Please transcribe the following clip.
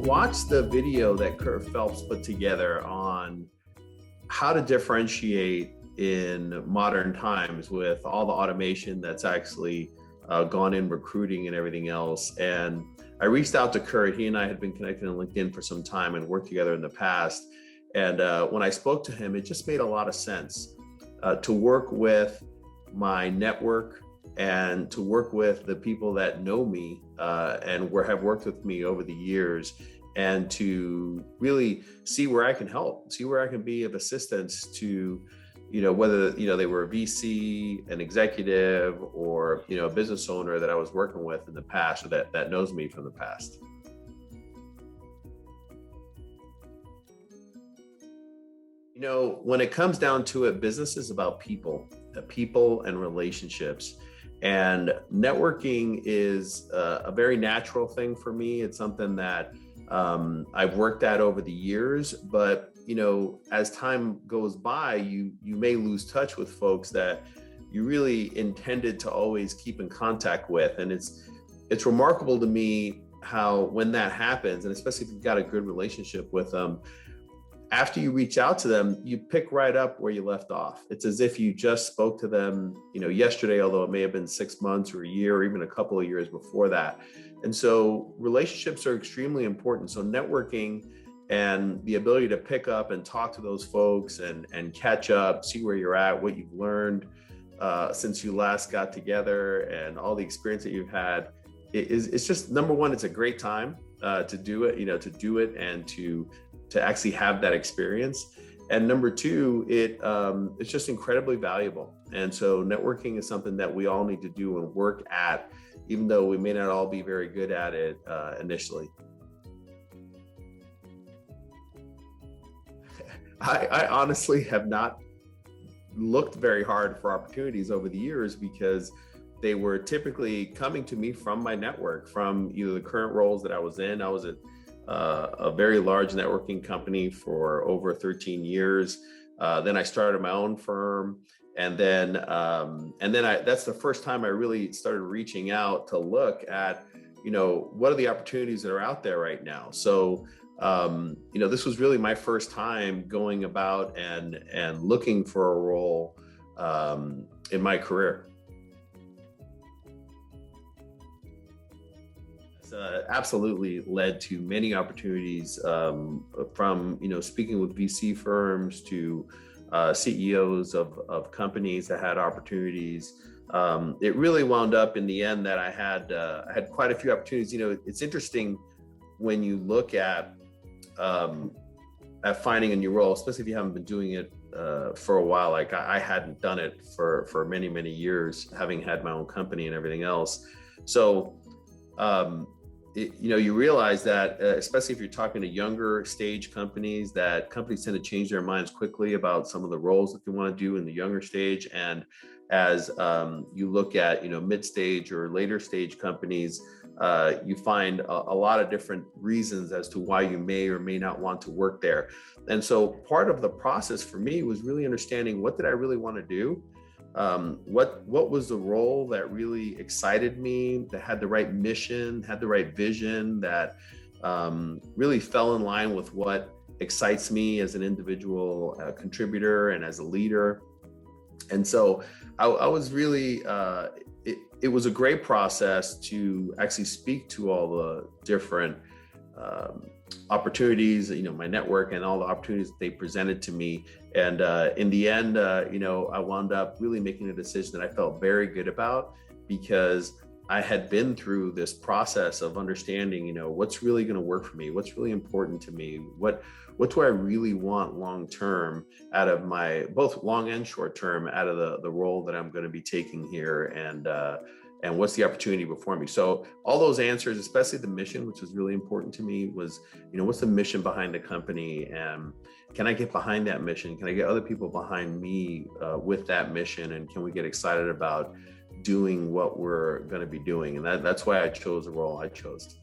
watched the video that Kurt Phelps put together on how to differentiate in modern times with all the automation that's actually gone in recruiting and everything else. And I reached out to Kurt. He and I had been connected on LinkedIn for some time and worked together in the past. And when I spoke to him, it just made a lot of sense to work with my network and to work with the people that know me and have worked with me over the years, and to really see where I can help, see where I can be of assistance to, whether, they were a VC, an executive, or, a business owner that I was working with in the past, or that knows me from the past. When it comes down to it, business is about people and relationships. And networking is a very natural thing for me. It's something that I've worked at over the years, but as time goes by, you may lose touch with folks that you really intended to always keep in contact with. And it's remarkable to me how, when that happens, and especially if you've got a good relationship with them, after you reach out to them, you pick right up where you left off. It's as if you just spoke to them, yesterday, although it may have been 6 months or a year or even a couple of years before that. And so relationships are extremely important. So networking and the ability to pick up and talk to those folks and catch up, see where you're at, what you've learned since you last got together, and all the experience that you've had, it's just, number one, it's a great time to do it, and to actually have that experience. And number two, it's just incredibly valuable. And so networking is something that we all need to do and work at, even though we may not all be very good at it initially. I honestly have not looked very hard for opportunities over the years, because they were typically coming to me from my network, from either the current roles that I was in. I was at a very large networking company for over 13 years. Then I started my own firm. And then that's the first time I really started reaching out to look at, what are the opportunities that are out there right now? So, this was really my first time going about and looking for a role in my career. Absolutely led to many opportunities, from speaking with VC firms to CEOs of companies that had opportunities. It really wound up in the end that I had quite a few opportunities. It's interesting when you look at finding a new role, especially if you haven't been doing it for a while. Like I hadn't done it for many, many years, having had my own company and everything else. So you realize that, especially if you're talking to younger stage companies, that companies tend to change their minds quickly about some of the roles that they want to do in the younger stage. And as you look at, mid-stage or later stage companies, you find a lot of different reasons as to why you may or may not want to work there. And so part of the process for me was really understanding, what did I really want to do? What was the role that really excited me, that had the right mission, had the right vision, that really fell in line with what excites me as an individual contributor and as a leader. And so I was really, it was a great process to actually speak to all the different opportunities, my network, and all the opportunities that they presented to me. And in the end, I wound up really making a decision that I felt very good about, because I had been through this process of understanding, what's really going to work for me, what's really important to me, what do I really want long term out of my, both long and short term, out of the role that I'm going to be taking here, and what's the opportunity before me. So all those answers, especially the mission, which was really important to me, was, what's the mission behind the company, and can I get behind that mission? Can I get other people behind me with that mission? And can we get excited about doing what we're going to be doing? And that's why I chose the role I chose.